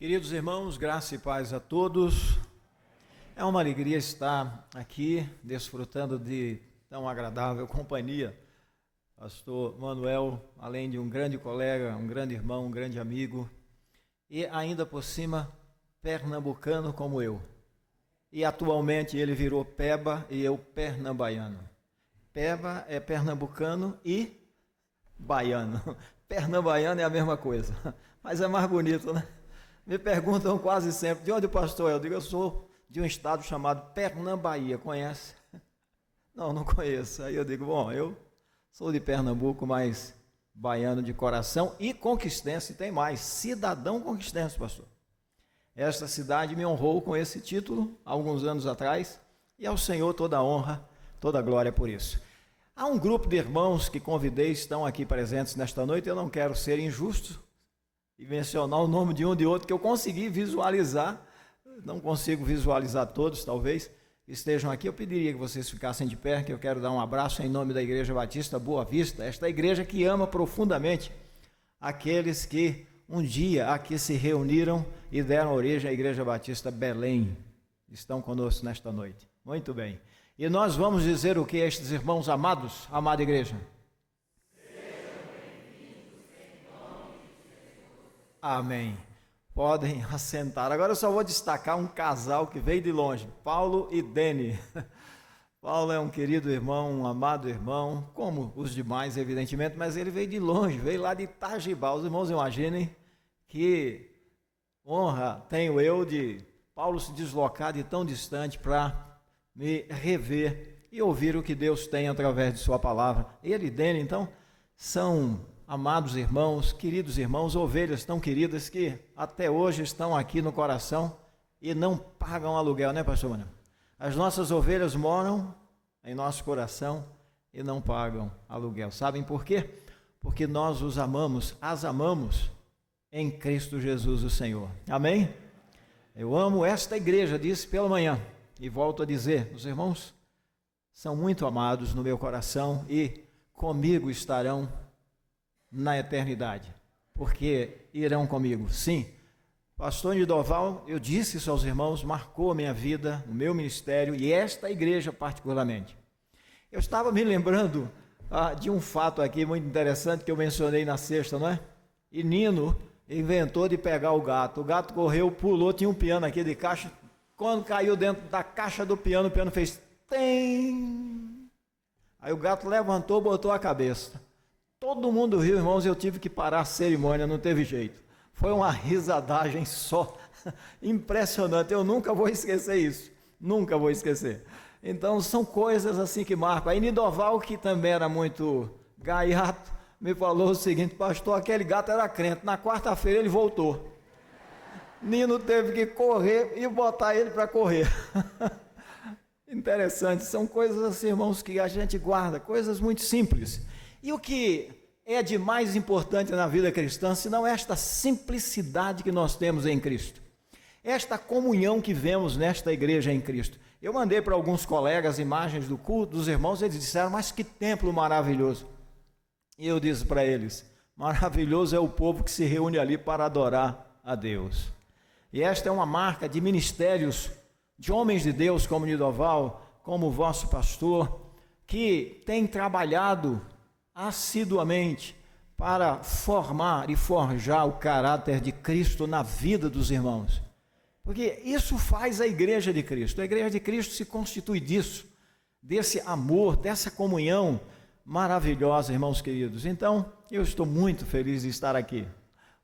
Queridos irmãos, graça e paz a todos. É uma alegria estar aqui, desfrutando de tão agradável companhia. Pastor Manuel, além de um grande colega, um grande irmão, um grande amigo, e ainda por cima, pernambucano como eu. E atualmente ele virou Peba e eu pernambaiano. Peba é pernambucano e baiano. Pernambaiano é a mesma coisa, mas é mais bonito, né? Me perguntam quase sempre, de onde o pastor é? Eu digo, eu sou de um estado chamado Pernambaía, conhece? Não conheço. Aí eu digo, bom, eu sou de Pernambuco, mas baiano de coração e conquistense, tem mais, cidadão conquistense, pastor. Esta cidade me honrou com esse título, há alguns anos atrás, e ao Senhor toda a honra, toda a glória por isso. Há um grupo de irmãos que convidei, estão aqui presentes nesta noite, eu não quero ser injusto, e mencionar o nome de um de outro que eu consegui visualizar, não consigo visualizar todos, talvez, estejam aqui. Eu pediria que vocês ficassem de pé, que eu quero dar um abraço em nome da Igreja Batista Boa Vista, esta igreja que ama profundamente aqueles que um dia aqui se reuniram e deram origem à Igreja Batista Belém, estão conosco nesta noite. Muito bem, e nós vamos dizer o que a estes irmãos amados, amada igreja? Amém. Podem assentar. Agora eu só vou destacar um casal que veio de longe, Paulo e Dene. Paulo é um querido irmão, um amado irmão, como os demais, evidentemente, mas ele veio de longe, veio lá de Itajibá. Os irmãos imaginem que honra tenho eu de Paulo se deslocar de tão distante para me rever e ouvir o que Deus tem através de sua palavra. Ele e Dene, então, são amados irmãos, queridos irmãos, ovelhas tão queridas que até hoje estão aqui no coração e não pagam aluguel, né, pastor Manuel? As nossas ovelhas moram em nosso coração e não pagam aluguel. Sabem por quê? Porque nós os amamos, as amamos em Cristo Jesus o Senhor. Amém? Eu amo esta igreja, disse pela manhã, e volto a dizer, os irmãos são muito amados no meu coração e comigo estarão na eternidade, porque irão comigo. Sim, pastor Nidoval, eu disse isso aos irmãos, marcou a minha vida, o meu ministério e esta igreja particularmente. Eu estava me lembrando de um fato aqui muito interessante que eu mencionei na sexta, não é? E Nino inventou de pegar o gato correu, pulou, tinha um piano aqui de caixa, quando caiu dentro da caixa do piano, o piano fez tem. Aí o gato levantou, botou a cabeça. Todo mundo riu, irmãos, eu tive que parar a cerimônia, não teve jeito. Foi uma risadagem só, impressionante, eu nunca vou esquecer isso, nunca vou esquecer. Então são coisas assim que marcam. Aí Nidoval, que também era muito gaiato, me falou o seguinte, pastor, aquele gato era crente, na quarta-feira ele voltou. Nino teve que correr e botar ele para correr. Interessante, são coisas assim, irmãos, que a gente guarda, coisas muito simples. E o que é de mais importante na vida cristã, senão esta simplicidade que nós temos em Cristo, esta comunhão que vemos nesta igreja em Cristo. Eu mandei para alguns colegas imagens do culto dos irmãos, eles disseram, mas que templo maravilhoso. E eu disse para eles, maravilhoso é o povo que se reúne ali para adorar a Deus. E esta é uma marca de ministérios, de homens de Deus como Nidoval, como o vosso pastor, que tem trabalhado assiduamente para formar e forjar o caráter de Cristo na vida dos irmãos, porque isso faz a igreja de Cristo. A igreja de Cristo se constitui disso, desse amor, dessa comunhão maravilhosa, irmãos queridos. Então eu estou muito feliz de estar aqui,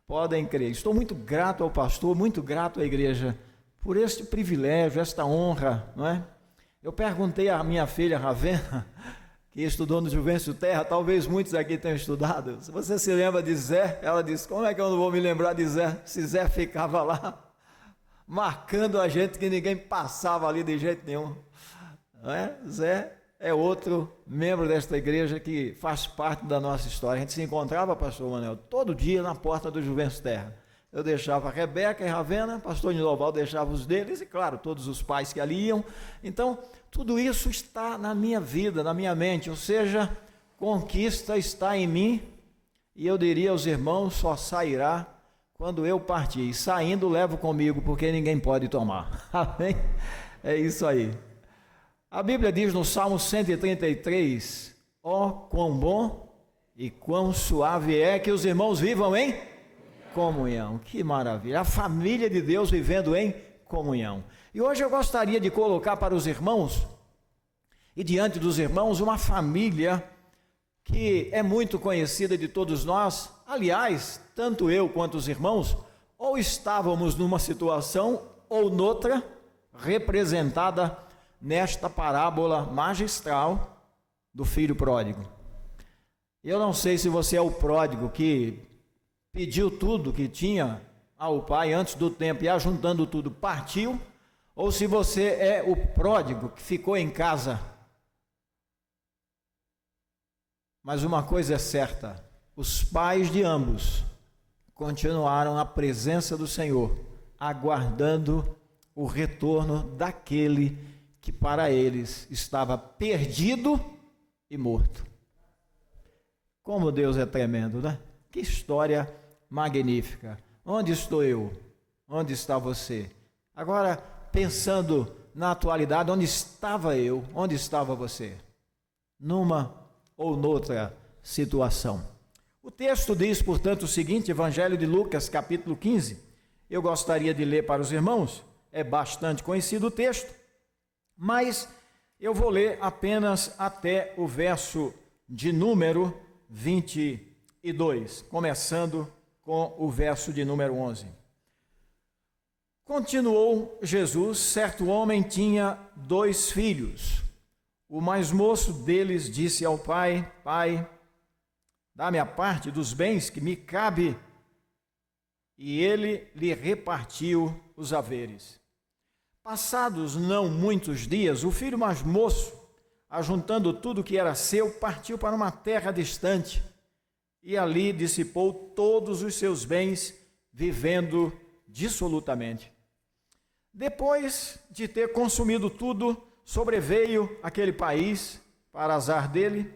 podem crer, estou muito grato ao pastor, muito grato à igreja por este privilégio, esta honra, não é? Eu perguntei à minha filha Ravena, que estudou no Juvencio Terra, talvez muitos aqui tenham estudado, se você se lembra de Zé, ela disse, como é que eu não vou me lembrar de Zé, se Zé ficava lá, marcando a gente que ninguém passava ali de jeito nenhum, não é? Zé é outro membro desta igreja que faz parte da nossa história. A gente se encontrava, pastor Manuel, todo dia na porta do Juvencio Terra, eu deixava a Rebeca e Ravena, pastor Nidoval deixava os deles, e claro, todos os pais que ali iam. Então, tudo isso está na minha vida, na minha mente, ou seja, conquista está em mim, e eu diria aos irmãos, só sairá quando eu partir, saindo, levo comigo, porque ninguém pode tomar. Amém? É isso aí. A Bíblia diz no Salmo 133, ó, quão bom e quão suave é que os irmãos vivam em comunhão. Que maravilha, a família de Deus vivendo em comunhão. E hoje eu gostaria de colocar para os irmãos, e diante dos irmãos, uma família que é muito conhecida de todos nós. Aliás, tanto eu quanto os irmãos, ou estávamos numa situação ou noutra, representada nesta parábola magistral do filho pródigo. Eu não sei se você é o pródigo que pediu tudo que tinha ao pai antes do tempo e, ajuntando tudo, partiu, ou se você é o pródigo que ficou em casa. Mas uma coisa é certa, os pais de ambos continuaram na presença do Senhor, aguardando o retorno daquele que para eles estava perdido e morto. Como Deus é tremendo, né? Que história magnífica. Onde estou eu? Onde está você? Agora, pensando na atualidade, onde estava eu? Onde estava você? Numa ou noutra situação. O texto diz, portanto, o seguinte, Evangelho de Lucas, capítulo 15. Eu gostaria de ler para os irmãos, é bastante conhecido o texto, mas eu vou ler apenas até o verso de número 22, começando com o verso de número 11. Continuou Jesus: certo homem tinha 2 filhos. O mais moço deles disse ao pai: Pai, dá-me a parte dos bens que me cabe. E ele lhe repartiu os haveres. Passados não muitos dias, o filho mais moço, ajuntando tudo que era seu, partiu para uma terra distante e ali dissipou todos os seus bens, vivendo dissolutamente. Depois de ter consumido tudo, sobreveio àquele país, para azar dele,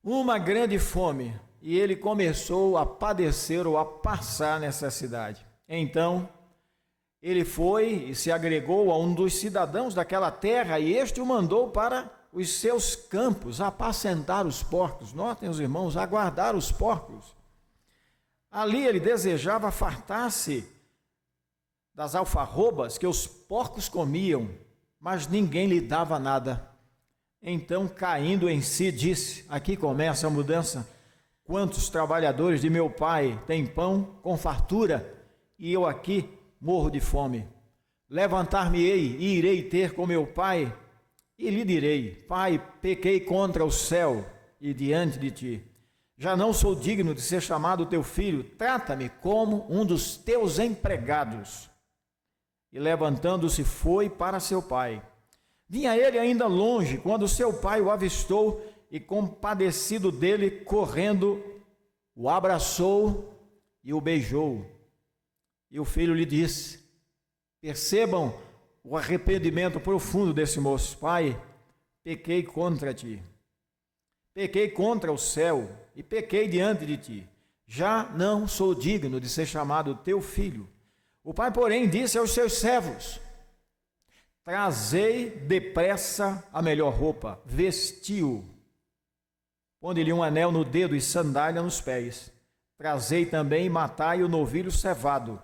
uma grande fome, e ele começou a padecer ou a passar necessidade. Então, ele foi e se agregou a um dos cidadãos daquela terra, e este o mandou para os seus campos, apacentar os porcos. Notem os irmãos, aguardar os porcos. Ali ele desejava fartar-se das alfarrobas que os porcos comiam, mas ninguém lhe dava nada. Então, caindo em si, disse: aqui começa a mudança. Quantos trabalhadores de meu pai têm pão com fartura, e eu aqui morro de fome. Levantar-me-ei e irei ter com meu pai, e lhe direi: Pai, pequei contra o céu e diante de ti. Já não sou digno de ser chamado teu filho, trata-me como um dos teus empregados. E levantando-se foi para seu pai. Vinha ele ainda longe, quando seu pai o avistou, e compadecido dele, correndo, o abraçou e o beijou. E o filho lhe disse: percebam o arrependimento profundo desse moço. Pai, pequei contra ti, pequei contra o céu e pequei diante de ti. Já não sou digno de ser chamado teu filho. O pai, porém, disse aos seus servos: trazei depressa a melhor roupa, vestiu, ponde-lhe um anel no dedo e sandália nos pés. Trazei também e matai o novilho cevado.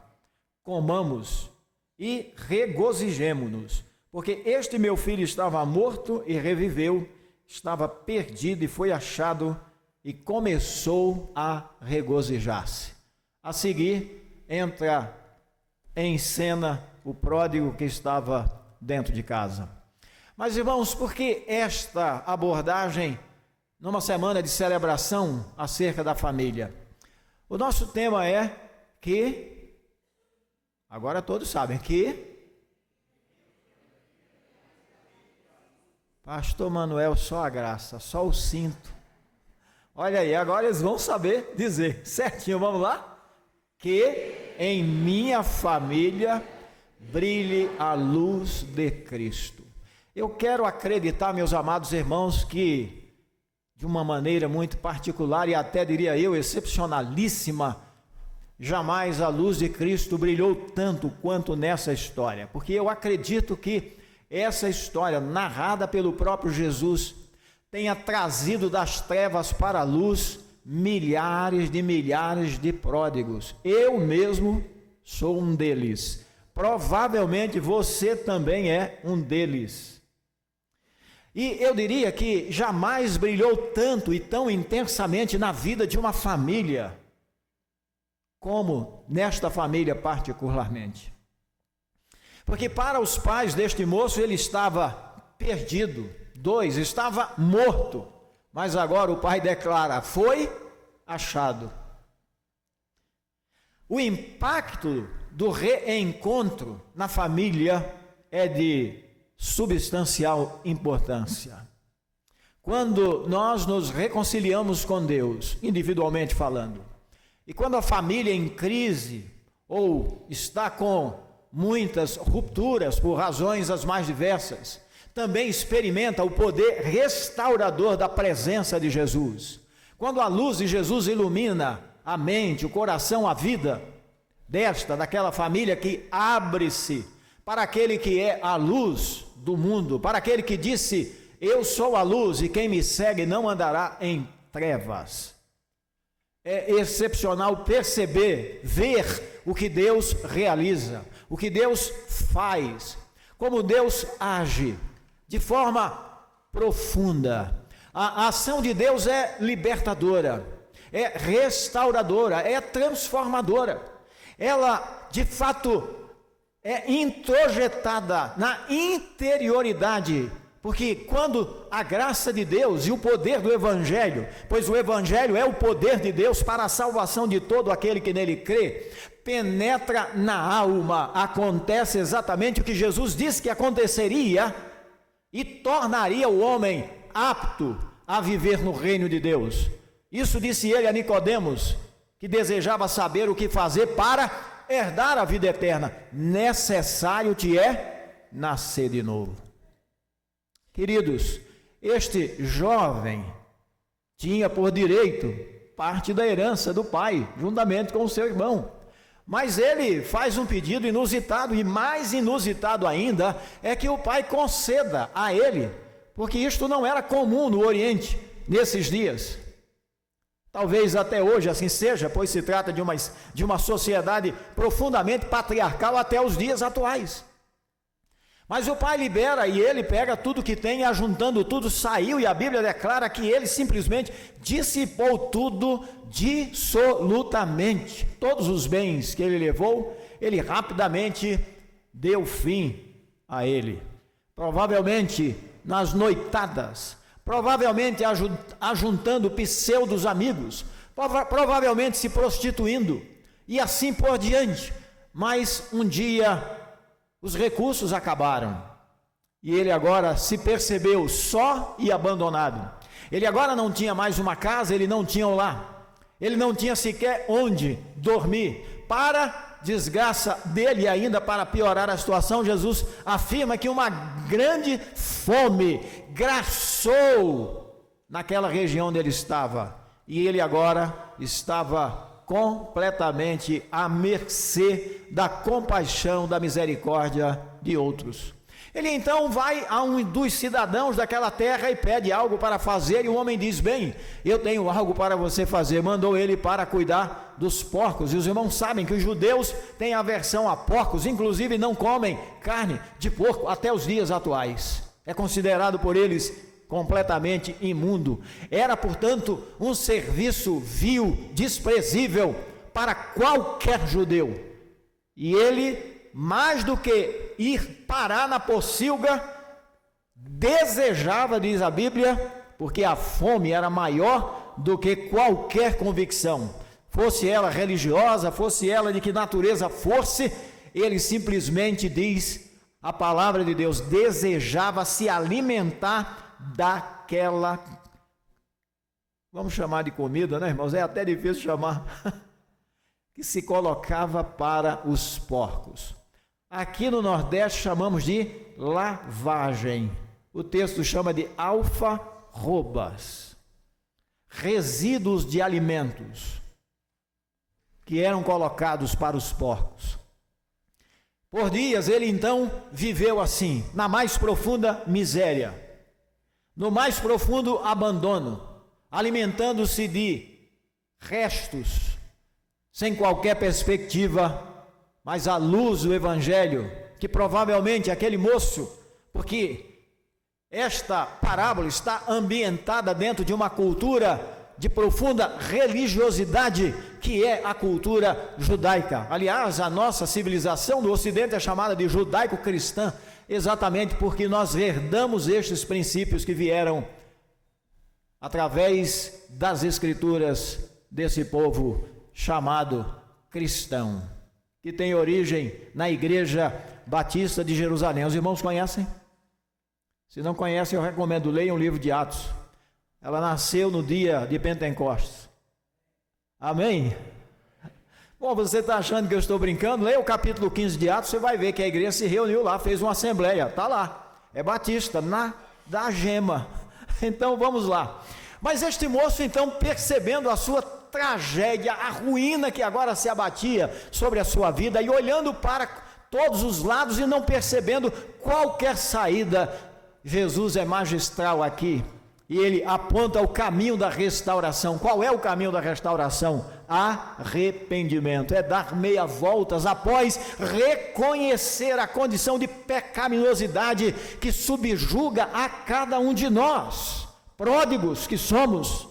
Comamos e regozijemo-nos, porque este meu filho estava morto e reviveu, estava perdido e foi achado, e começou a regozijar-se. A seguir, entra em cena o pródigo que estava dentro de casa. Mas, irmãos, por que esta abordagem numa semana de celebração acerca da família? O nosso tema é que, agora todos sabem que, Pastor Manuel, só a graça, só o cinto. Olha aí, agora eles vão saber dizer certinho, vamos lá? Que em minha família brilhe a luz de Cristo. Eu quero acreditar, meus amados irmãos, que de uma maneira muito particular e até diria eu excepcionalíssima, jamais a luz de Cristo brilhou tanto quanto nessa história, porque eu acredito que essa história, narrada pelo próprio Jesus, tenha trazido das trevas para a luz milhares de pródigos. Eu mesmo sou um deles. Provavelmente você também é um deles. E eu diria que jamais brilhou tanto e tão intensamente na vida de uma família, como nesta família particularmente. Porque para os pais deste moço ele estava perdido, estava morto, mas agora o pai declara: foi achado. O impacto do reencontro na família é de substancial importância. Quando nós nos reconciliamos com Deus, individualmente falando, e quando a família em crise ou está com muitas rupturas por razões as mais diversas, também experimenta o poder restaurador da presença de Jesus. Quando a luz de Jesus ilumina a mente, o coração, a vida daquela família que abre-se para aquele que é a luz do mundo, para aquele que disse: eu sou a luz e quem me segue não andará em trevas. É excepcional perceber, ver o que Deus realiza, o que Deus faz, como Deus age de forma profunda. A ação de Deus é libertadora, é restauradora, é transformadora. Ela, de fato, é introjetada na interioridade, porque quando a graça de Deus e o poder do Evangelho, pois o Evangelho é o poder de Deus para a salvação de todo aquele que nele crê, penetra na alma, acontece exatamente o que Jesus disse que aconteceria e tornaria o homem apto a viver no reino de Deus. Isso disse ele a Nicodemos, que desejava saber o que fazer para herdar a vida eterna. Necessário te é nascer de novo. Queridos, este jovem tinha por direito parte da herança do pai, juntamente com o seu irmão. Mas ele faz um pedido inusitado, e mais inusitado ainda é que o pai conceda a ele, porque isto não era comum no Oriente nesses dias. Talvez até hoje assim seja, pois se trata de uma sociedade profundamente patriarcal até os dias atuais. Mas o pai libera e ele pega tudo que tem, e ajuntando tudo saiu, e a Bíblia declara que ele simplesmente dissipou tudo dissolutamente. Todos os bens que ele levou, ele rapidamente deu fim a ele. Provavelmente nas noitadas, provavelmente ajuntando pseudos amigos, provavelmente se prostituindo, e assim por diante. Mas um dia os recursos acabaram, e ele agora se percebeu só e abandonado. Ele agora não tinha mais uma casa, ele não tinha um lar, ele não tinha sequer onde dormir. Para desgraça dele, ainda para piorar a situação, Jesus afirma que uma grande fome graçou naquela região onde ele estava, e ele agora estava completamente à mercê da compaixão, da misericórdia de outros. Ele então vai a um dos cidadãos daquela terra e pede algo para fazer, e o homem diz: bem, eu tenho algo para você fazer. Mandou ele para cuidar dos porcos, e os irmãos sabem que os judeus têm aversão a porcos, inclusive não comem carne de porco até os dias atuais. É considerado por eles completamente imundo. Era, portanto, um serviço vil, desprezível para qualquer judeu. E ele, mais do que ir parar na pocilga, desejava, diz a Bíblia, porque a fome era maior do que qualquer convicção, fosse ela religiosa, fosse ela de que natureza fosse. Ele simplesmente diz, a palavra de Deus, desejava se alimentar daquela, vamos chamar de comida, né, irmãos? É até difícil chamar, que se colocava para os porcos. Aqui no Nordeste chamamos de lavagem. O texto chama de alfarrobas, resíduos de alimentos. que eram colocados para os porcos. Por dias ele então viveu assim, na mais profunda miséria, no mais profundo abandono, alimentando-se de restos, sem qualquer perspectiva, mas à luz do Evangelho, que provavelmente aquele moço, porque esta parábola está ambientada dentro de uma cultura de profunda religiosidade, que é a cultura judaica. Aliás, a nossa civilização do Ocidente é chamada de judaico-cristã, exatamente porque nós herdamos estes princípios que vieram através das escrituras desse povo chamado cristão, que tem origem na Igreja Batista de Jerusalém. Os irmãos conhecem? Se não conhecem, eu recomendo, leiam o livro de Atos. Ela nasceu no dia de Pentecostes. Amém? Bom, você está achando que eu estou brincando? Leia o capítulo 15 de Atos, você vai ver que a igreja se reuniu lá, fez uma assembleia, está lá, é batista, da Gema. Então vamos lá. Mas este moço então, percebendo a sua tragédia, a ruína que agora se abatia sobre a sua vida, e olhando para todos os lados e não percebendo qualquer saída, Jesus é magistral aqui, e ele aponta o caminho da restauração. Qual é o caminho da restauração? Arrependimento, é dar meia voltas após reconhecer a condição de pecaminosidade que subjuga a cada um de nós, pródigos que somos,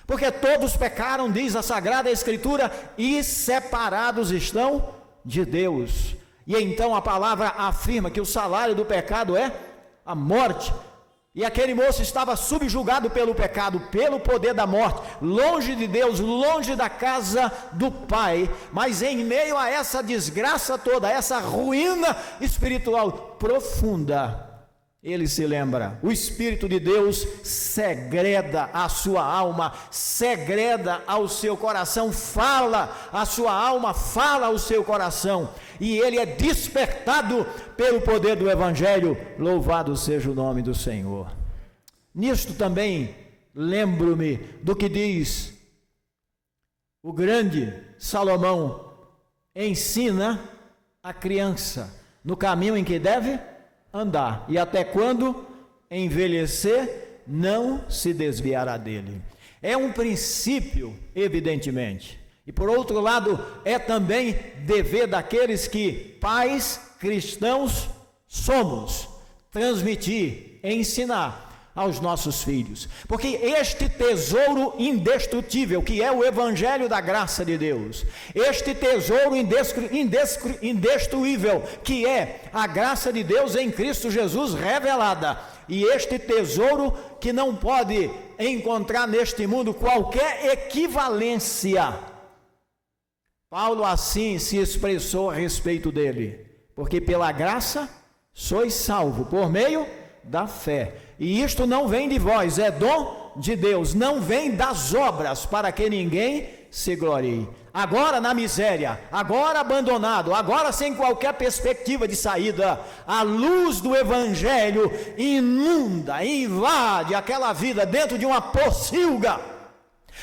porque todos pecaram, diz a Sagrada Escritura, e separados estão de Deus. E então a palavra afirma que o salário do pecado é a morte, e aquele moço estava subjugado pelo pecado, pelo poder da morte, longe de Deus, longe da casa do Pai. Mas em meio a essa desgraça toda, essa ruína espiritual profunda, ele se lembra, o Espírito de Deus segreda a sua alma, segreda ao seu coração, fala a sua alma, fala ao seu coração, e ele é despertado pelo poder do Evangelho. Louvado seja o nome do Senhor. Nisto também lembro-me do que diz o grande Salomão: ensina a criança no caminho em que deve andar, e até quando envelhecer, não se desviará dele. É um princípio, evidentemente, e por outro lado, é também dever daqueles que pais cristãos somos, transmitir, ensinar aos nossos filhos, porque este tesouro indestrutível, que é o Evangelho da graça de Deus, este tesouro indestruível, que é a graça de Deus em Cristo Jesus revelada, e este tesouro que não pode encontrar neste mundo qualquer equivalência. Paulo assim se expressou a respeito dele: porque pela graça sois salvo por meio da fé, e isto não vem de vós, é dom de Deus, não vem das obras, para que ninguém se glorie. Agora na miséria, agora abandonado, agora sem qualquer perspectiva de saída, a luz do Evangelho inunda, invade aquela vida dentro de uma pocilga,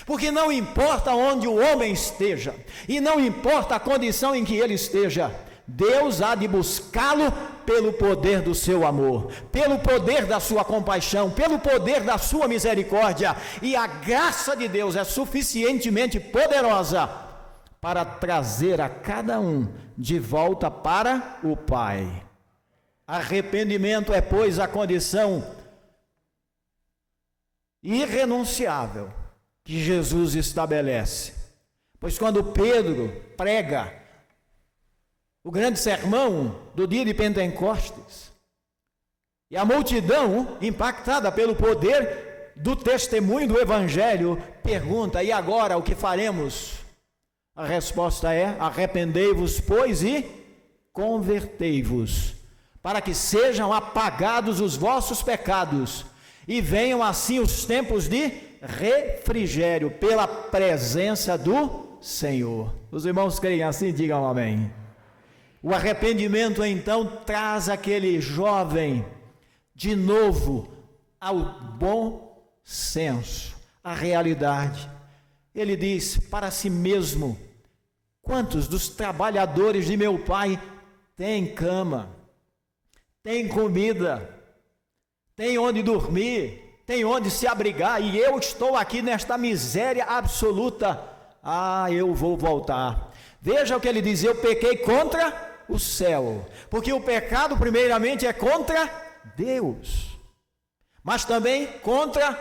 porque não importa onde o homem esteja, e não importa a condição em que ele esteja, Deus há de buscá-lo pelo poder do seu amor, pelo poder da sua compaixão, pelo poder da sua misericórdia, e a graça de Deus é suficientemente poderosa para trazer a cada um de volta para o Pai. Arrependimento é, pois, a condição irrenunciável que Jesus estabelece, pois quando Pedro prega o grande sermão do dia de Pentecostes, e a multidão, impactada pelo poder do testemunho do Evangelho, pergunta: e agora o que faremos? A resposta é: arrependei-vos, pois, e convertei-vos, para que sejam apagados os vossos pecados, e venham assim os tempos de refrigério pela presença do Senhor. Os irmãos creem assim? Digam amém. O arrependimento então traz aquele jovem de novo ao bom senso, à realidade. Ele diz para si mesmo: Quantos dos trabalhadores de meu pai têm cama, têm comida, têm onde dormir, têm onde se abrigar, e eu estou aqui nesta miséria absoluta? Eu vou voltar. Veja o que ele diz: eu pequei contra o céu, porque o pecado primeiramente é contra Deus, mas também contra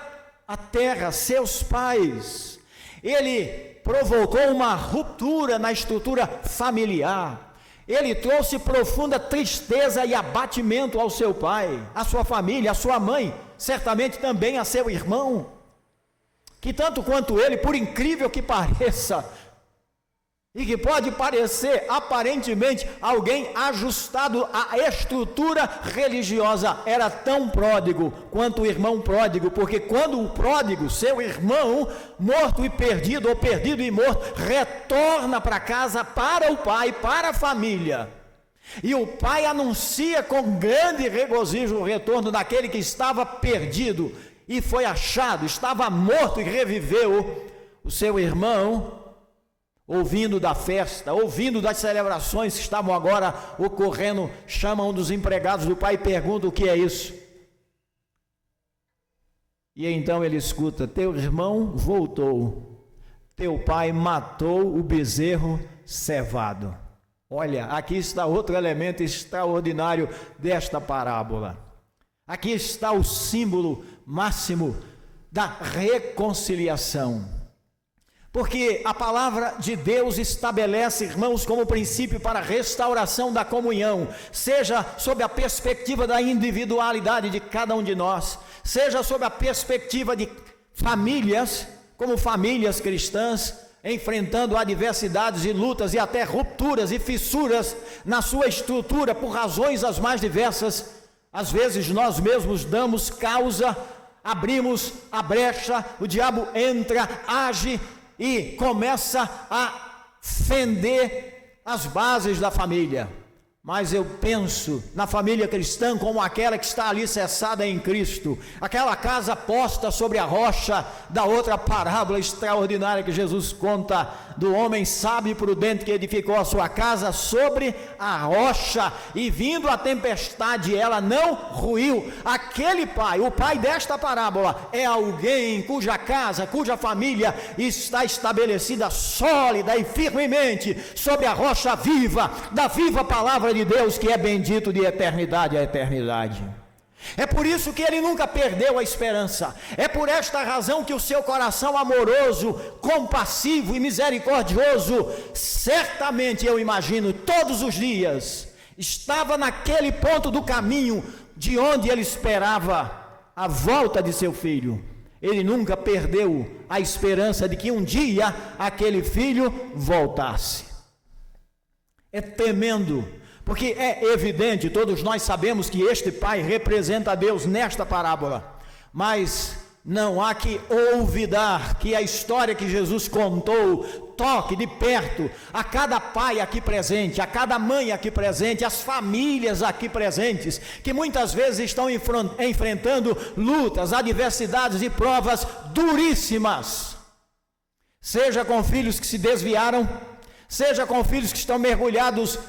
a terra, seus pais. Ele provocou uma ruptura na estrutura familiar, ele trouxe profunda tristeza e abatimento ao seu pai, à sua família, à sua mãe, certamente também a seu irmão, que tanto quanto ele, por incrível que pareça, e que pode parecer aparentemente alguém ajustado à estrutura religiosa, era tão pródigo quanto o irmão pródigo, porque quando o pródigo, seu irmão, morto e perdido, ou perdido e morto, retorna para casa, para o pai, para a família, e o pai anuncia com grande regozijo o retorno daquele que estava perdido e foi achado, estava morto e reviveu, o seu irmão, ouvindo da festa, ouvindo das celebrações que estavam agora ocorrendo, chama um dos empregados do pai e pergunta: o que é isso? E então ele escuta: teu irmão voltou, teu pai matou o bezerro cevado. Olha, aqui está outro elemento extraordinário desta parábola. Aqui está o símbolo máximo da reconciliação. Porque a palavra de Deus estabelece, irmãos, como princípio para a restauração da comunhão, seja sob a perspectiva da individualidade de cada um de nós, seja sob a perspectiva de famílias, como famílias cristãs, enfrentando adversidades e lutas e até rupturas e fissuras na sua estrutura por razões as mais diversas. Às vezes nós mesmos damos causa, abrimos a brecha, o diabo entra, age e começa a fender as bases da família. Mas eu penso na família cristã como aquela que está alicerçada em Cristo, aquela casa posta sobre a rocha da outra parábola extraordinária que Jesus conta, do homem sábio e prudente que edificou a sua casa sobre a rocha, e vindo a tempestade ela não ruiu. Aquele pai, o pai desta parábola, é alguém cuja casa, cuja família está estabelecida sólida e firmemente sobre a rocha viva, da viva palavra de Deus, que é bendito de eternidade a eternidade. É por isso que ele nunca perdeu a esperança. É por esta razão que o seu coração amoroso, compassivo e misericordioso, certamente, eu imagino, todos os dias, estava naquele ponto do caminho de onde ele esperava a volta de seu filho. Ele nunca perdeu a esperança de que um dia aquele filho voltasse. É tremendo, porque é evidente, todos nós sabemos que este pai representa a Deus nesta parábola, mas não há que olvidar que a história que Jesus contou toque de perto a cada pai aqui presente, a cada mãe aqui presente, as famílias aqui presentes, que muitas vezes estão enfrentando lutas, adversidades e provas duríssimas, seja com filhos que se desviaram, seja com filhos que estão mergulhados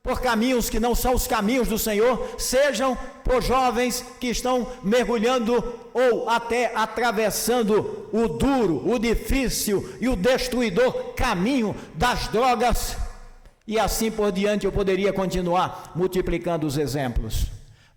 por caminhos que não são os caminhos do Senhor, sejam por jovens que estão mergulhando ou até atravessando o duro, o difícil e o destruidor caminho das drogas, e assim por diante. Eu poderia continuar multiplicando os exemplos.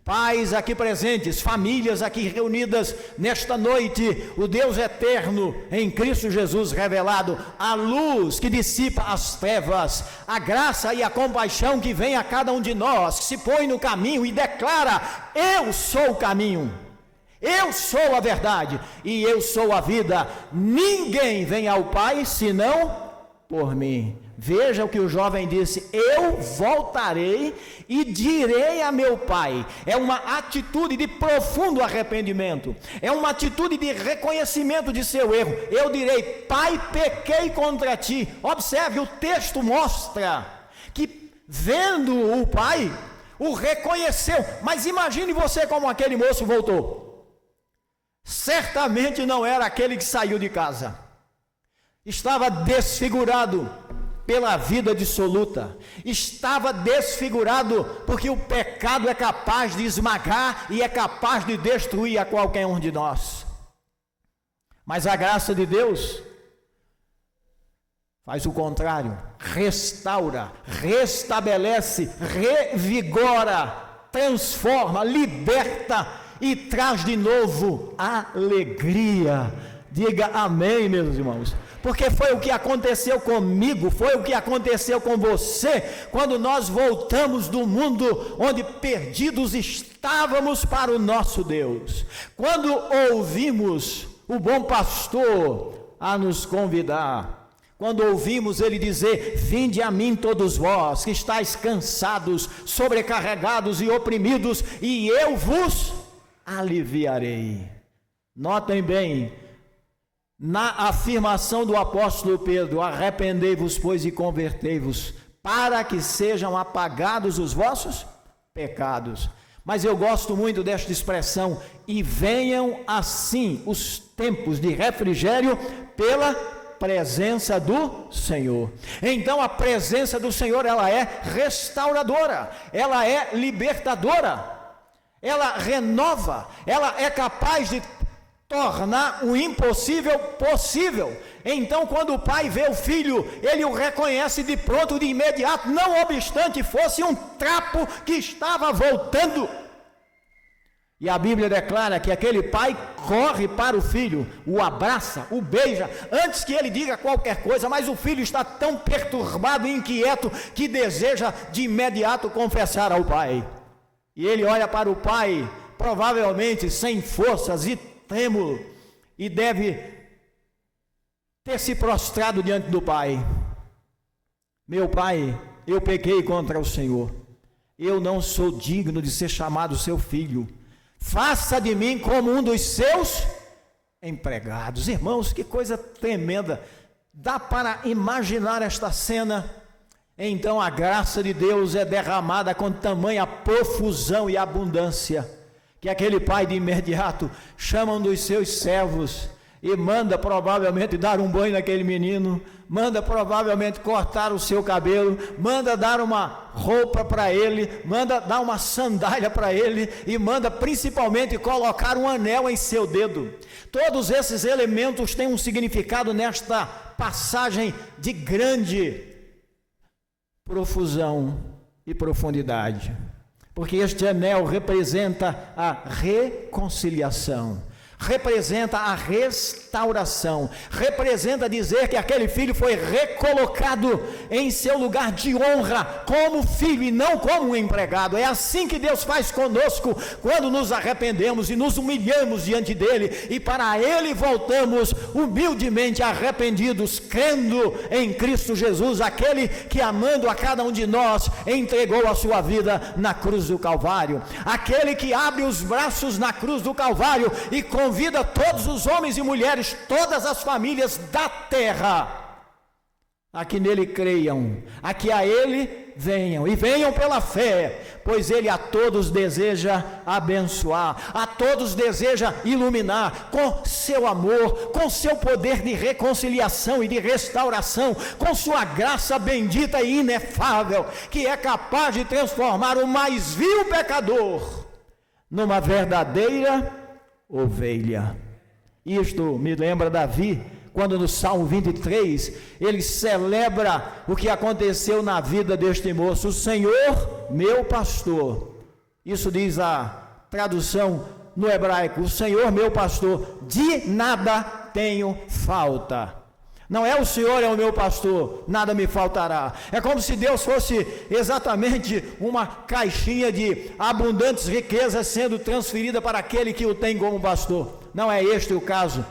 Pais aqui presentes, famílias aqui reunidas nesta noite, o Deus eterno em Cristo Jesus revelado, a luz que dissipa as trevas, a graça e a compaixão que vem a cada um de nós, que se põe no caminho e declara: eu sou o caminho, eu sou a verdade e eu sou a vida, ninguém vem ao Pai senão por mim. Veja o que o jovem disse: eu voltarei e direi a meu pai. É uma atitude de profundo arrependimento, é uma atitude de reconhecimento de seu erro. Eu direi: pai, pequei contra ti. Observe, o texto mostra que, vendo o pai, o reconheceu. Mas imagine você como aquele moço voltou. Certamente não era aquele que saiu de casa, estava desfigurado, pela vida dissoluta, estava desfigurado, porque o pecado é capaz de esmagar e é capaz de destruir a qualquer um de nós. Mas a graça de Deus faz o contrário, restaura, restabelece, revigora, transforma, liberta e traz de novo alegria. Diga amém, meus irmãos, porque foi o que aconteceu comigo, foi o que aconteceu com você, quando nós voltamos do mundo onde perdidos estávamos para o nosso Deus, quando ouvimos o bom pastor a nos convidar, quando ouvimos ele dizer: vinde a mim todos vós que estáis cansados, sobrecarregados e oprimidos, e eu vos aliviarei. Notem bem, na afirmação do apóstolo Pedro: arrependei-vos, pois, e convertei-vos, para que sejam apagados os vossos pecados. Mas eu gosto muito desta expressão: e venham assim os tempos de refrigério pela presença do Senhor. Então a presença do Senhor, ela é restauradora, ela é libertadora, ela renova, ela é capaz de tornar o impossível possível. Então, quando o pai vê o filho, ele o reconhece de pronto, de imediato, não obstante fosse um trapo que estava voltando. E a Bíblia declara que aquele pai corre para o filho, o abraça, o beija, antes que ele diga qualquer coisa, mas o filho está tão perturbado e inquieto que deseja de imediato confessar ao pai. E ele olha para o pai, provavelmente sem forças e trêmulo, e deve ter se prostrado diante do pai: meu pai, eu pequei contra o Senhor, eu não sou digno de ser chamado seu filho, faça de mim como um dos seus empregados. Irmãos, que coisa tremenda, dá para imaginar esta cena. Então a graça de Deus é derramada com tamanha profusão e abundância, que aquele pai de imediato chama um dos seus servos e manda provavelmente dar um banho naquele menino, manda provavelmente cortar o seu cabelo, manda dar uma roupa para ele, manda dar uma sandália para ele e manda principalmente colocar um anel em seu dedo. Todos esses elementos têm um significado nesta passagem de grande profusão e profundidade, porque este anel representa a reconciliação, representa a restauração, representa dizer que aquele filho foi recolocado em seu lugar de honra como filho e não como um empregado. É assim que Deus faz conosco quando nos arrependemos e nos humilhamos diante dele, e para ele voltamos humildemente arrependidos, crendo em Cristo Jesus, aquele que, amando a cada um de nós, entregou a sua vida na cruz do Calvário, aquele que abre os braços na cruz do Calvário e convida todos os homens e mulheres, todas as famílias da terra, a que nele creiam, a que a ele venham, e venham pela fé, pois ele a todos deseja abençoar, a todos deseja iluminar com seu amor, com seu poder de reconciliação e de restauração, com sua graça bendita e inefável, que é capaz de transformar o mais vil pecador numa verdadeira ovelha. Isto me lembra Davi, quando no Salmo 23, ele celebra o que aconteceu na vida deste moço: o Senhor meu pastor. Isso diz a tradução no hebraico: o Senhor meu pastor, de nada tenho falta. Não é o Senhor é o meu pastor, nada me faltará. É como se Deus fosse exatamente uma caixinha de abundantes riquezas sendo transferida para aquele que o tem como pastor. Não é este o caso.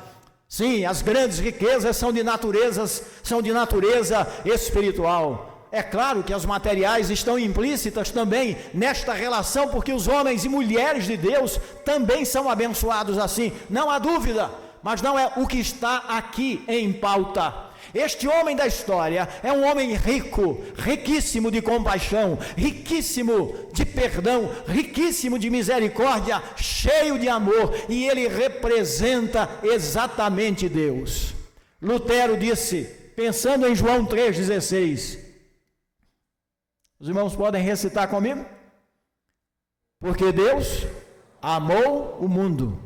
Sim, as grandes riquezas são de natureza espiritual. É claro que as materiais estão implícitas também nesta relação, porque os homens e mulheres de Deus também são abençoados assim, não há dúvida. Mas não é o que está aqui em pauta. Este homem da história é um homem rico, riquíssimo de compaixão, riquíssimo de perdão, riquíssimo de misericórdia, cheio de amor, e ele representa exatamente Deus. Lutero disse pensando em João 3,16. Os irmãos podem recitar comigo? Porque Deus amou o mundo.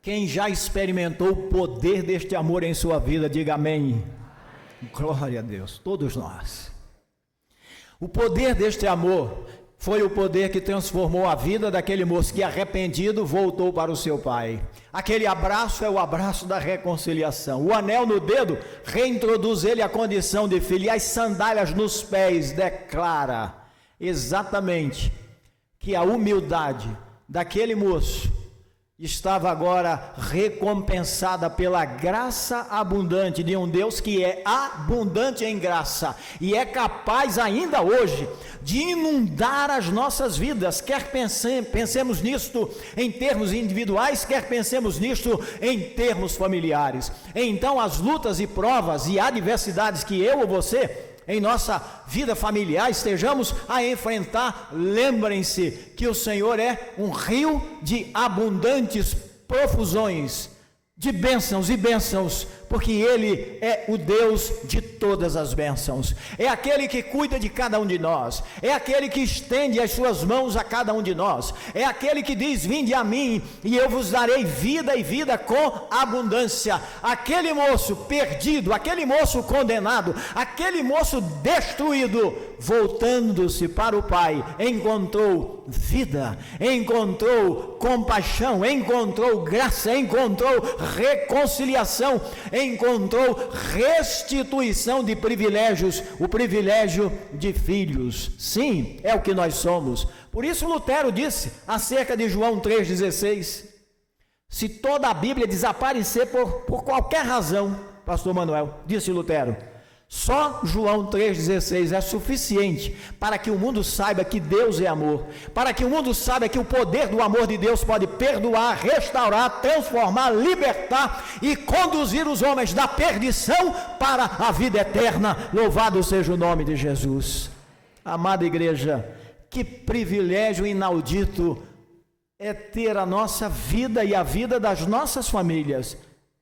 Quem já experimentou o poder deste amor em sua vida, diga amém. Glória a Deus, todos nós. O poder deste amor foi o poder que transformou a vida daquele moço que, arrependido, voltou para o seu pai. Aquele abraço é o abraço da reconciliação. O anel no dedo reintroduz ele à condição de filho, e as sandálias nos pés declara exatamente que a humildade daquele moço estava agora recompensada pela graça abundante de um Deus que é abundante em graça e é capaz ainda hoje de inundar as nossas vidas, quer pensemos nisto em termos individuais, quer pensemos nisto em termos familiares. Então as lutas e provas e adversidades que eu ou você em nossa vida familiar estejamos a enfrentar, lembrem-se que o Senhor é um rio de abundantes profusões, de bênçãos e bênçãos, porque Ele é o Deus de todas as bênçãos, é aquele que cuida de cada um de nós, é aquele que estende as suas mãos a cada um de nós, é aquele que diz: vinde a mim e eu vos darei vida e vida com abundância. Aquele moço perdido, aquele moço condenado, aquele moço destruído, voltando-se para o Pai, encontrou vida, encontrou compaixão, encontrou graça, encontrou reconciliação, encontrou restituição de privilégios, o privilégio de filhos. Sim, é o que nós somos. Por isso Lutero disse acerca de João 3,16: se toda a Bíblia desaparecer por qualquer razão, pastor Manuel, disse Lutero, só João 3,16 é suficiente para que o mundo saiba que Deus é amor, para que o mundo saiba que o poder do amor de Deus pode perdoar, restaurar, transformar, libertar e conduzir os homens da perdição para a vida eterna. Louvado seja o nome de Jesus. Amada igreja, que privilégio inaudito é ter a nossa vida e a vida das nossas famílias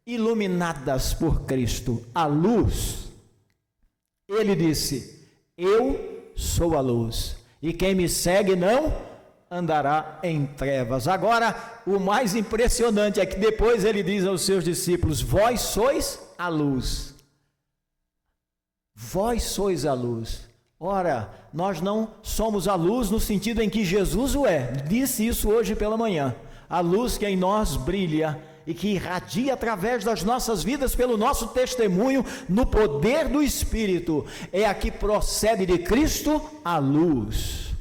iluminadas por Cristo, a luz. Ele disse: eu sou a luz, e quem me segue não andará em trevas. Agora, o mais impressionante é que depois ele diz aos seus discípulos: vós sois a luz. Vós sois a luz. Ora, nós não somos a luz no sentido em que Jesus o é. Disse isso hoje pela manhã. A luz que em nós brilha e que irradia através das nossas vidas pelo nosso testemunho no poder do Espírito, é a que procede de Cristo a luz.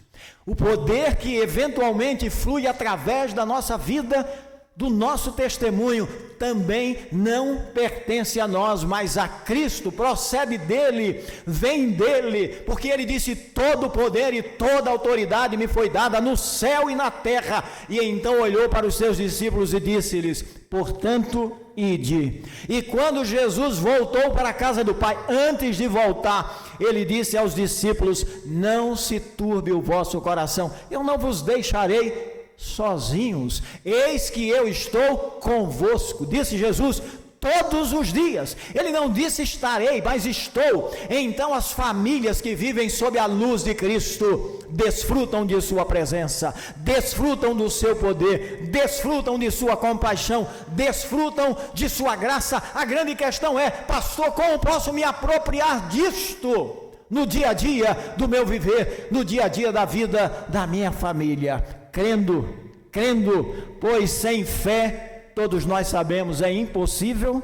O poder que eventualmente flui através da nossa vida, do nosso testemunho, também não pertence a nós, mas a Cristo, procede dele, vem dele, porque ele disse: todo poder e toda autoridade me foi dada no céu e na terra. E então olhou para os seus discípulos e disse-lhes: portanto, ide. E quando Jesus voltou para a casa do Pai, antes de voltar, ele disse aos discípulos: não se turbe o vosso coração, eu não vos deixarei sozinhos, eis que eu estou convosco, disse Jesus, todos os dias. Ele não disse estarei, mas estou. Então as famílias que vivem sob a luz de Cristo desfrutam de sua presença, desfrutam do seu poder, desfrutam de sua compaixão, desfrutam de sua graça. A grande questão é: pastor, como posso me apropriar disto no dia a dia do meu viver, no dia a dia da vida da minha família? Crendo, pois sem fé, todos nós sabemos, é impossível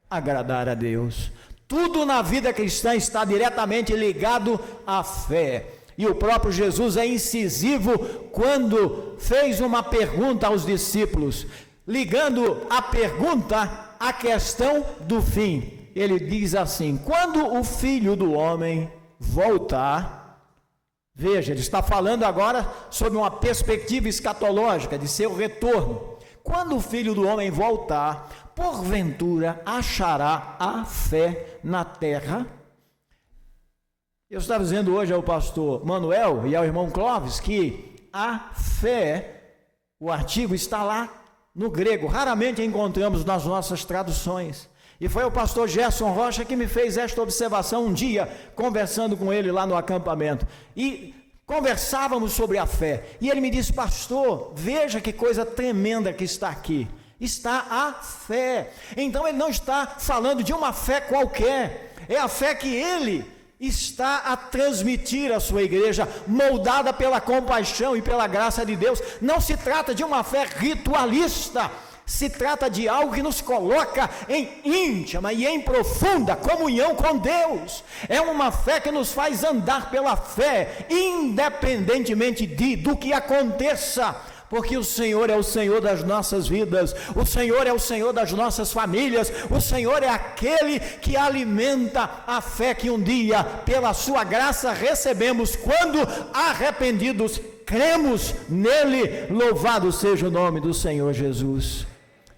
agradar a Deus. Tudo na vida cristã está diretamente ligado à fé. E o próprio Jesus é incisivo quando fez uma pergunta aos discípulos, ligando a pergunta à questão do fim. Ele diz assim: quando o Filho do Homem voltar. Veja, ele está falando agora sobre uma perspectiva escatológica de seu retorno. Quando o Filho do Homem voltar, porventura achará a fé na terra? Eu estava dizendo hoje ao pastor Manuel e ao irmão Clóvis que a fé, o artigo está lá no grego, raramente encontramos nas nossas traduções. E foi o pastor Gerson Rocha que me fez esta observação um dia, conversando com ele lá no acampamento. E conversávamos sobre a fé. E ele me disse: pastor, veja que coisa tremenda que está aqui. Está a fé. Então ele não está falando de uma fé qualquer. É a fé que ele está a transmitir à sua igreja, moldada pela compaixão e pela graça de Deus. Não se trata de uma fé ritualista. Se trata de algo que nos coloca em íntima e em profunda comunhão com Deus. É uma fé que nos faz andar pela fé, independentemente do que aconteça, porque o Senhor é o Senhor das nossas vidas, o Senhor é o Senhor das nossas famílias, o Senhor é aquele que alimenta a fé que um dia, pela sua graça, recebemos quando arrependidos cremos nele. Louvado seja o nome do Senhor Jesus.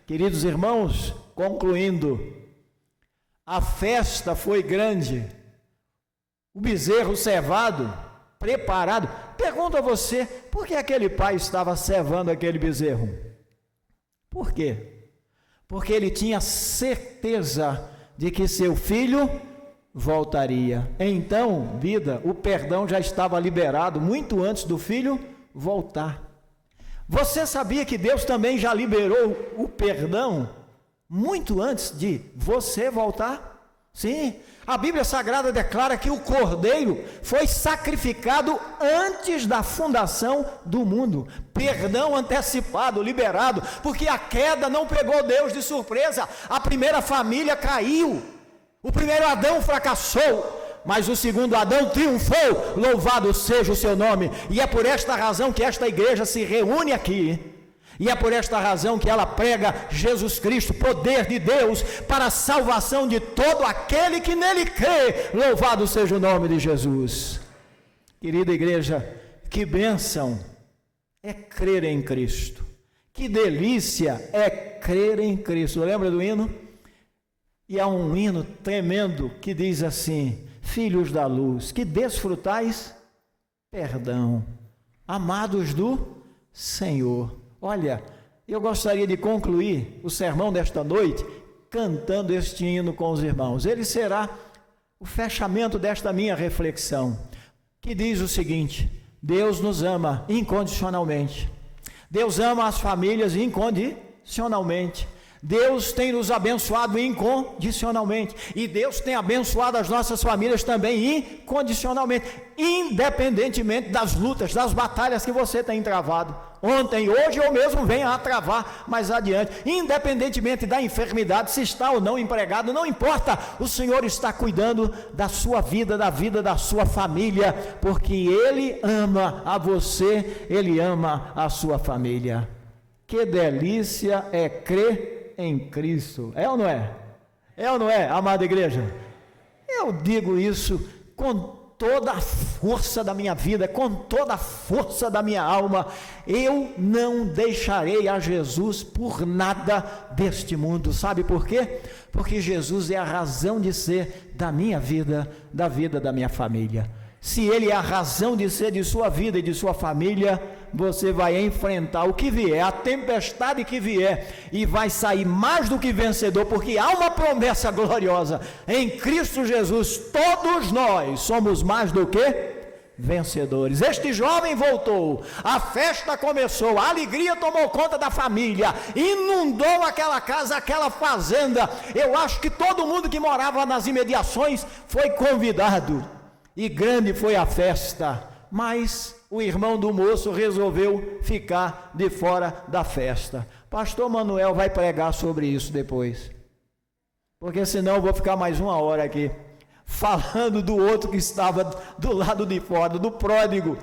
Queridos irmãos, concluindo, a festa foi grande, o bezerro cevado, preparado. Pergunto a você, por que aquele pai estava cevando aquele bezerro? Por quê? Porque ele tinha certeza de que seu filho voltaria. Então, vida, o perdão já estava liberado muito antes do filho voltar. Você sabia que Deus também já liberou o perdão muito antes de você voltar? Sim, a Bíblia Sagrada declara que o Cordeiro foi sacrificado antes da fundação do mundo. Perdão antecipado, liberado, porque a queda não pegou Deus de surpresa. A primeira família caiu, o primeiro Adão fracassou, mas o segundo Adão triunfou. Louvado seja o seu nome. E é por esta razão que esta igreja se reúne aqui, e é por esta razão que ela prega Jesus Cristo, poder de Deus para a salvação de todo aquele que nele crê. Louvado seja o nome de Jesus. Querida igreja, que bênção é crer em Cristo, que delícia é crer em Cristo. Lembra do hino? E há um hino tremendo que diz assim: filhos da luz, que desfrutais perdão, amados do Senhor. Olha, eu gostaria de concluir o sermão desta noite cantando este hino com os irmãos. Ele será o fechamento desta minha reflexão, que diz o seguinte: Deus nos ama incondicionalmente. Deus ama as famílias incondicionalmente. Deus tem nos abençoado incondicionalmente, e Deus tem abençoado as nossas famílias também incondicionalmente, independentemente das lutas, das batalhas que você tem travado, ontem, hoje ou mesmo venha a travar mais adiante, independentemente da enfermidade, se está ou não empregado, não importa, o Senhor está cuidando da sua vida, da vida da sua família, porque Ele ama a você, Ele ama a sua família. Que delícia é crer em Cristo, é ou não é? É ou não é, amada igreja? Eu digo isso com toda a força da minha vida, com toda a força da minha alma. Eu não deixarei a Jesus por nada deste mundo. Sabe por quê? Porque Jesus é a razão de ser da minha vida, da vida da minha família. Se Ele é a razão de ser de sua vida e de sua família, você vai enfrentar o que vier, a tempestade que vier, e vai sair mais do que vencedor, porque há uma promessa gloriosa: em Cristo Jesus, todos nós somos mais do que vencedores. Este jovem voltou, a festa começou, a alegria tomou conta da família, inundou aquela casa, aquela fazenda. Eu acho que todo mundo que morava nas imediações foi convidado, e grande foi a festa, mas o irmão do moço resolveu ficar de fora da festa. Pastor Manuel vai pregar sobre isso depois, porque senão eu vou ficar mais uma hora aqui, falando do outro que estava do lado de fora, do pródigo,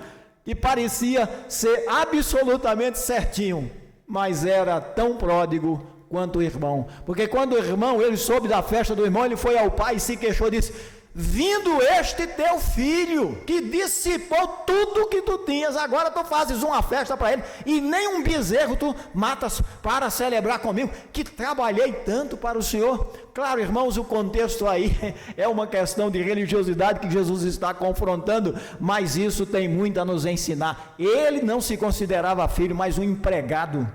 que parecia ser absolutamente certinho, mas era tão pródigo quanto o irmão, porque quando o irmão, ele soube da festa do irmão, ele foi ao pai e se queixou, disse: vindo este teu filho, que dissipou tudo que tu tinhas, agora tu fazes uma festa para ele, e nem um bezerro tu matas para celebrar comigo, que trabalhei tanto para o Senhor. Claro, irmãos, o contexto aí é uma questão de religiosidade que Jesus está confrontando, mas isso tem muito a nos ensinar. Ele não se considerava filho, mas um empregado.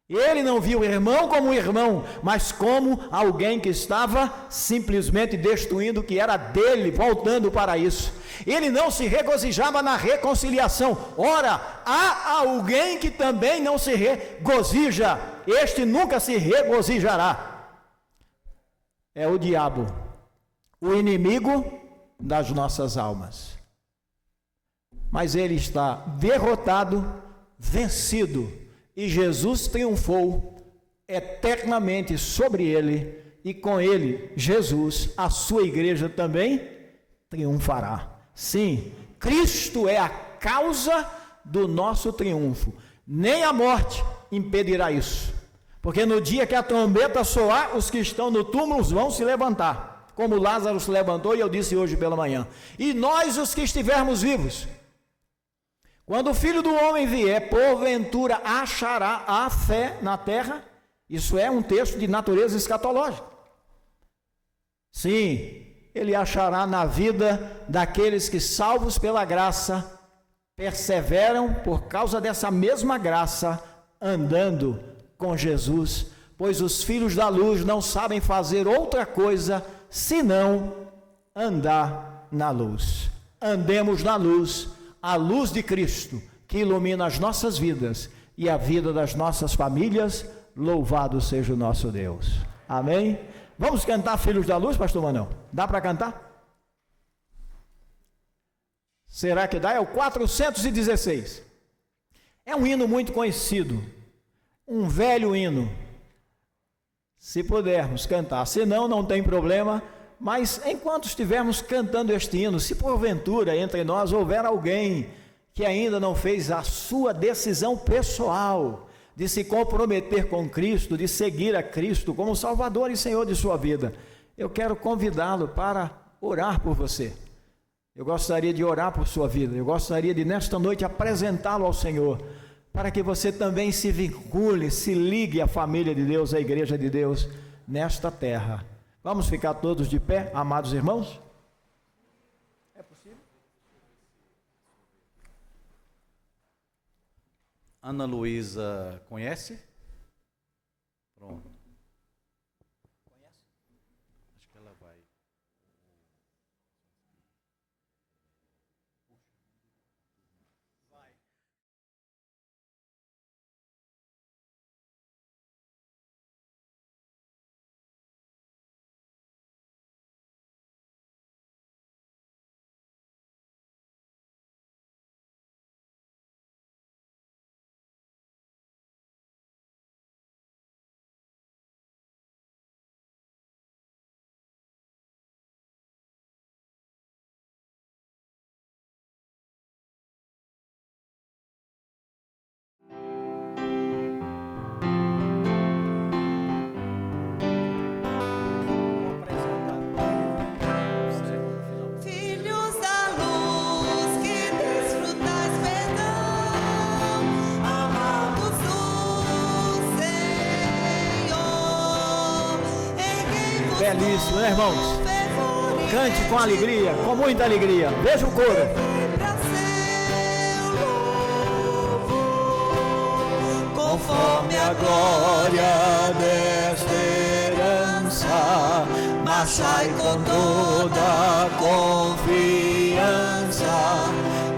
Ele não viu o irmão como irmão, mas como alguém que estava simplesmente destruindo o que era dele, voltando para isso. Ele não se regozijava na reconciliação. Ora, há alguém que também não se regozija, este nunca se regozijará. É o diabo, o inimigo das nossas almas. Mas ele está derrotado, vencido, e Jesus triunfou eternamente sobre ele, e com ele, Jesus, a sua igreja também triunfará. Sim, Cristo é a causa do nosso triunfo. Nem a morte impedirá isso, porque no dia que a trombeta soar, os que estão no túmulo vão se levantar, como Lázaro se levantou, e eu disse hoje pela manhã. E nós, os que estivermos vivos, quando o Filho do Homem vier, porventura achará a fé na terra? Isso é um texto de natureza escatológica. Sim, ele achará na vida daqueles que, salvos pela graça, perseveram por causa dessa mesma graça, andando com Jesus, pois os filhos da luz não sabem fazer outra coisa senão andar na luz. Andemos na luz, a luz de Cristo, que ilumina as nossas vidas e a vida das nossas famílias. Louvado seja o nosso Deus. Amém? Vamos cantar Filhos da Luz, pastor Manão? Dá para cantar? Será que dá? É o 416. É um hino muito conhecido, um velho hino. Se pudermos cantar, se não, não tem problema. Mas enquanto estivermos cantando este hino, se porventura entre nós houver alguém que ainda não fez a sua decisão pessoal de se comprometer com Cristo, de seguir a Cristo como Salvador e Senhor de sua vida, eu quero convidá-lo para orar por você. Eu gostaria de orar por sua vida, eu gostaria de nesta noite apresentá-lo ao Senhor, para que você também se vincule, se ligue à família de Deus, à igreja de Deus nesta terra. Vamos ficar todos de pé, amados irmãos? É possível? Ana Luísa conhece? Pronto. Conhece? Acho que ela vai. Vai. Belíssimo, né, irmãos? Cante com alegria, com muita alegria. Veja o coro. Conforme a glória desta herança, marchai com toda a confiança,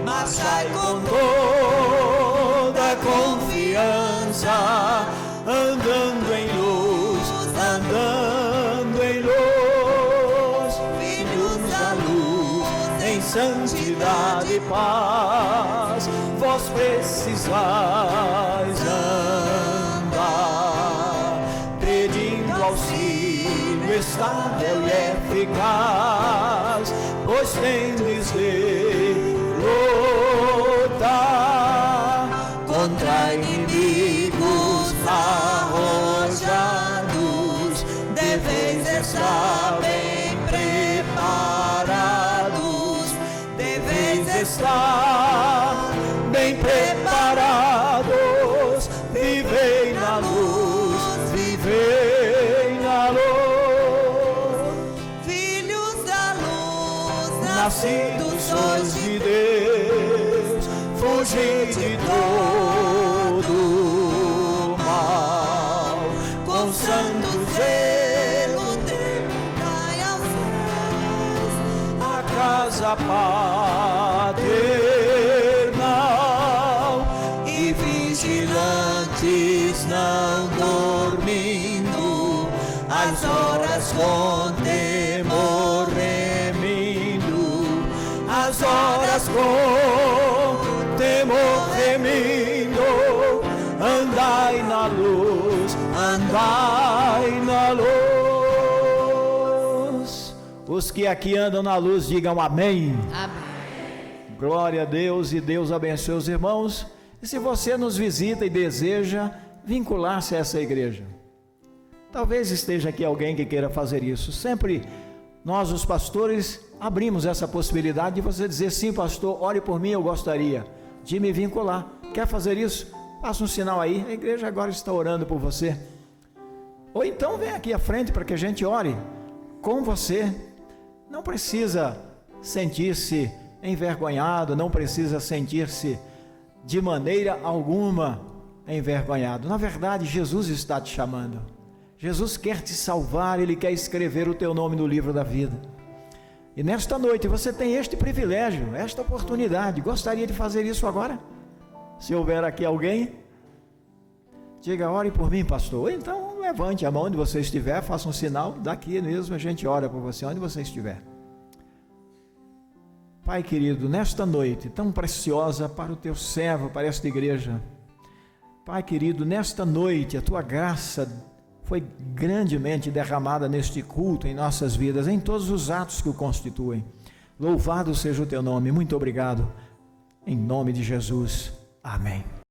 marchai com toda a confiança, andando em luz, andando em luz, filhos da luz, em santidade e paz, vós precisais andar, pedindo auxílio estável e eficaz, pois tendes de lutar contra inimigos arrojados, deveis estar bem preparados. está, bem preparados, vivei na luz, vivei na luz. Filhos da luz, Nascidos sois de Deus, fugi de todo mal, com santo zelo cai aos céus, a casa paternal, e vigilantes não dormindo, as horas com temor remindo, as horas com temor remindo. Andai na luz, andai na luz. Os que aqui andam na luz, digam amém. amém. Glória a Deus, e Deus abençoe os irmãos. E se você nos visita e deseja vincular-se a essa igreja, talvez esteja aqui alguém que queira fazer isso. Sempre nós, os pastores, abrimos essa possibilidade de você dizer: sim, pastor, ore por mim, eu gostaria de me vincular. Quer fazer isso? Faça um sinal aí, a igreja agora está orando por você. Ou então vem aqui à frente para que a gente ore com você. Não precisa sentir-se envergonhado, não precisa sentir-se de maneira alguma envergonhado. Na verdade, Jesus está te chamando. Jesus quer te salvar, Ele quer escrever o teu nome no livro da vida. E nesta noite você tem este privilégio, esta oportunidade. Gostaria de fazer isso agora? Se houver aqui alguém, diga: ore por mim, pastor. Ou então levante a mão onde você estiver, faça um sinal, daqui mesmo a gente ora por você, onde você estiver. Pai querido, nesta noite tão preciosa para o teu servo, para esta igreja, Pai querido, nesta noite a tua graça foi grandemente derramada neste culto, em nossas vidas, em todos os atos que o constituem. Louvado seja o teu nome, muito obrigado, em nome de Jesus, amém.